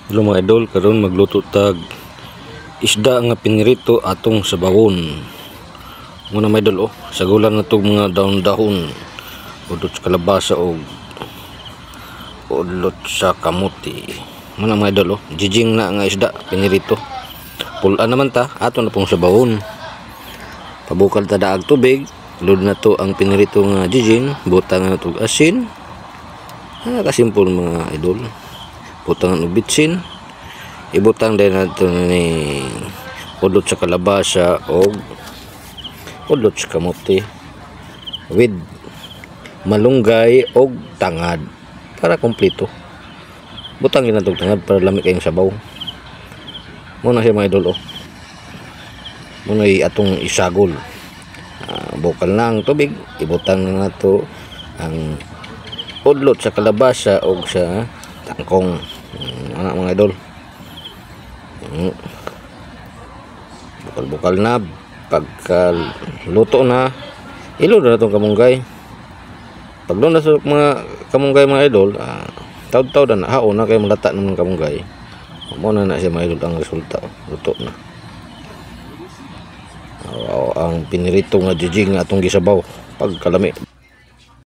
Hello mga idol, karon magluto tag isda nga pinirito atong sabawon. Muna mga idol, sagulan na itong mga dahon-dahon, udot sa kalabasa o udlot sa kamuti. Muna mga idol, jijing na nga isda pinirito. Pulaan naman ta, ato na pong sabawon. Pabukal ta daag tubig, load na to ang pinirito nga jijing, butang na itong asin. Kasimpol mga idol. Butangan og bitsin, ibutang din nato ni udlot sa kalabasa o udlot sa kamote with malunggay o tangad para kompleto. Butang din nato tangad para lami kayong sabaw. Muna siya mga idol, muna atong isagol. Bukal na ang tubig, ibutang na nato ang udlot sa kalabasa o sa tangkong. Mga idol, bukal-bukal na. Pagka luto na, ilod na itong kamunggay. Pag doon na sa mga kamunggay mga idol, taod-taod na haon na kayo malata ng kamunggay. Muna na siya mga idol ang resulta. Luto na ang pinirito nga jijing atong gisabaw pagkalami.